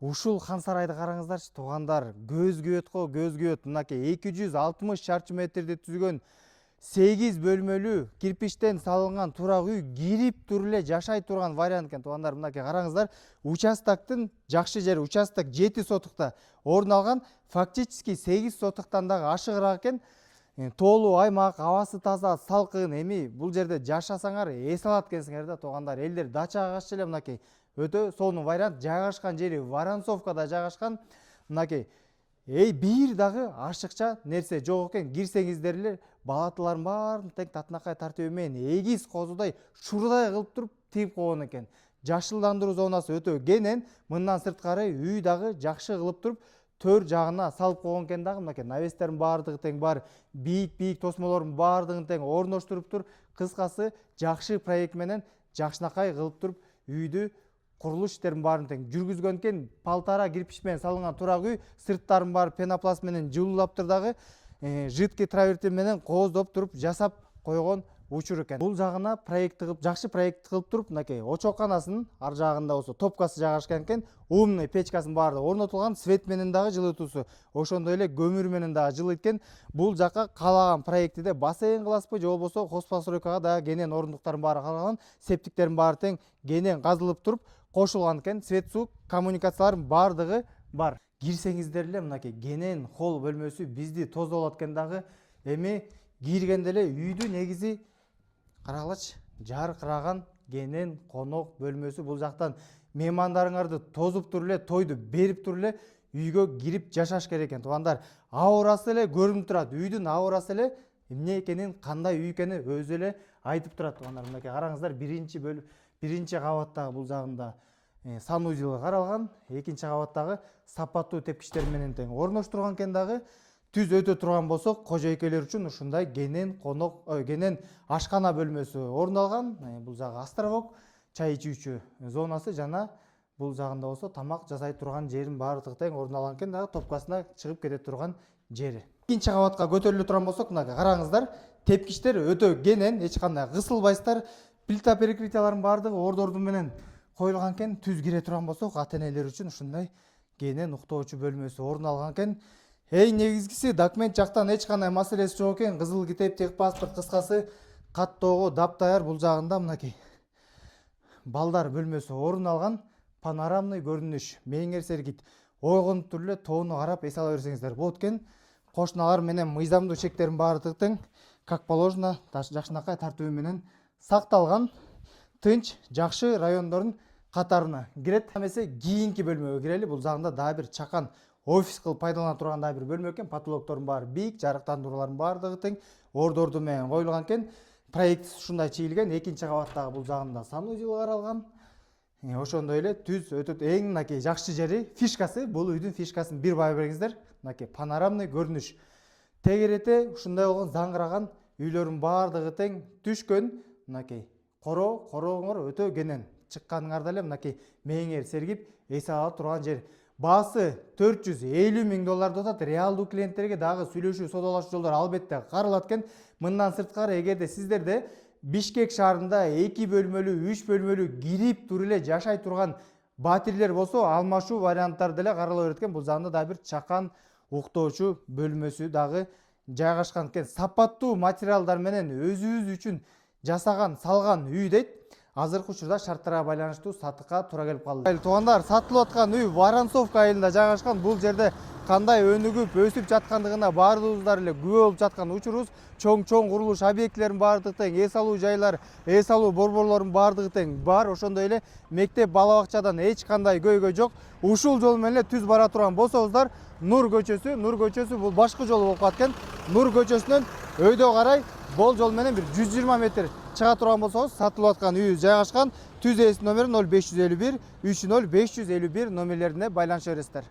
Ушул Хан сарайды караңыздарчы туугандар, көзгө өт го көзгө өт. Мынакей 260 шарчы метрди түзгөн 8 бөлмөлүү кирпичтен салынган турак үй кирип туруп эле жашай турган вариант экен туугандар. Мынакей караңыздар, участоктун жакшы жери, участок 7 сотукта орун алган, фактически 8 сотуктан дагы ашыгыраак экен. Тоолуу аймак, абасы таза, салкын. Эми бул жерде жашасаңар эс алат экенсиңер да туугандар. Элдер дачага каршы эле мынакей өтө сонун вариант. Жайгашкан жери Воронцовкада жайгашкан. Мынакей бир дагы ашыкча нерсе жок экен. Кирсеңиздер эле балатылардын баарын тең татынакай тартиби менен эгиз козудай шурудай кылып туруп тигип койгон экен. Жашылдандыруу зонасы өтө кенен, мындан сырткары үй дагы жакшы кылып туруп төр жагына салып койгон экен дагы. Мынакей навестердин баардыгы тең бар, бийик тосмолордун баардыгын тең орноштуруп тур. Кыскасы жакшы проект менен жакшынакай кылып туруп үйдү курулуш иштерин баарын тең жүргүзгөн экен. Палтара кирпич менен салынган турак үй, сырттарын баары пенопласт менен жылуулап тур дагы, жидкий травертин менен кооздоп туруп жасап койгон учур экен. Бул жагына проект кылып, жакшы проект кылып туруп, мынакей очокканасынын ар жагында болсо топкасы жайгашкан экен. Умный печкасынын баары орнотулган, свет менен дагы жылытуусу, ошондой эле көмүр менен дагы жылыйт экен. Бул жакка каалаган проектиде бассейн кыласызбы же болбосо хозпостройкага дагы кенен орундуктардын баары каралган, септиктердин баары тең кенен казылып туруп кошулган экен. Свет, суу, коммуникациялардын баардыгы бар. Кирсеңиздер эле мынакей кенен холл бөлмөсү бизди тоздоп алат экен дагы. Эми киргенде эле үйдү негизи карагылачы, жаркыраган кенен конок бөлмөсү. Бул жактан меймандарыңарды тозуп туруп эле, тойду берип туруп эле үйгө кирип жашаш керек экен туугандар. Аурасы эле көрүнүп турат. Үйдүн аурасы эле эмне экенин, кандай үй экенин өзү эле айтып турат туугандар. Мынакей караңыздар, биринчи кабаттагы бул жагында санузел каралган, экинчи кабаттагы сапаттуу тепкичтер менен тең орноштурган экен дагы. Түз өтө турган болсок, кожойкелер үчүн ушундай кенен конок, кенен ашкана бөлмөсү орун алган. Бул жагы островок, чай ичүүчү зонасы жана бул жагында болсо тамак жасай турган жерин баардыгы тең орун алган экен дагы, топкасына чыгып кете турган жери. Экинчи кабатка көтөрүлө турган болсок, мына караңыздар, тепкичтер өтө кенен, эч кандай кысылбайсыздар. Плита перекрытиялардын баардыгы ордорду менен коюлган экен. Түз кире турган болсок, ата-энелер үчүн ушундай кенен уктоочу бөлмөсү орун алган экен. Негизгиси документ жактан эч кандай маселеси жок экен. Кызыл китеп, техпаспорт, кыскасы каттоого даптаяр. Бул жагында мынакей балдар бөлмөсү орун алган. Панорамный көрүнүш, мээңер сергит. Ойгонуп туруп эле тоону карап эс ала берсеңиздер болот экен. Кошуналар менен мыйзамдуу чектерин баардыгы тең как положено жакшынакай тартиби менен сакталган. Тынч, жакшы райондордун катарына кирет. Эмесе кийинки бөлмөгө кирели. Бул жагында дагы бир чакан офис кылып пайдалана турган дагы бир бөлмө экен. Потолоктордун баары бийик, жарыктандыруулардын баардыгы тең ордорду менен коюлган экен. Проект ушундай чийилген. Экинчи кабаттагы бул жагында санузел каралган. Ошондой эле түз өтө эң мынакей жакшы жери, фишкасы, бул үйдүн фишкасын бир бай бериңиздер. Мынакей панорамный көрүнүш. Тегерете ушундай болгон заңгыраган үйлөрдүн баардыгы тең түшкөн. Мынакей корооңор өтө кенен. Чыкканыңарда эле мынакей мээңер сергип эс ала турган жер. Баасы $450 миң атат. Реалдуу клиенттерге дагы сүйлөшүү, содалашуу жолдору албетте каралат экен. Мындан сырткары, эгерде сиздерде Бишкек шаарында 2 бөлмөлүү, 3 бөлмөлүү кирип туруп эле жашай турган батирлер болсо, алмашуу варианттары деле карала берет экен. Бул жагында дагы бир чакан уктоочу бөлмөсү дагы жайгашкан экен. Сапаттуу материалдар менен өзүбүз үчүн жасаган, салган үй дейт. Азыркы учурда шарттарга байланыштуу сатыкка туура келип калды. Туугандар, сатылып аткан үй Воронцовка айылында жайгашкан. Бул жерде кандай өнүгүп, өсүп жаткандыгына баардыгыбыздар эле күбө болуп жаткан учурубуз. Чоң курулуш объектилеринин баардыгы тең, эс алуу жайлар, эс алуу борборлорунун баардыгы тең бар. Ошондой эле мектеп, бала бакчадан эч кандай көйгөй жок. Ушул жол менен эле түз бара турган болсоңуздар, Нур көчөсү бул башкы жол болуп калат экен. Нур көчөсүнөн өйдө карай бул жол менен бир 120 метр чыга турган болсоңуз, сатылып аткан үй жайгашкан. Түз ээсинин номери 0551 30551 номерлерине байланыша бересиздер.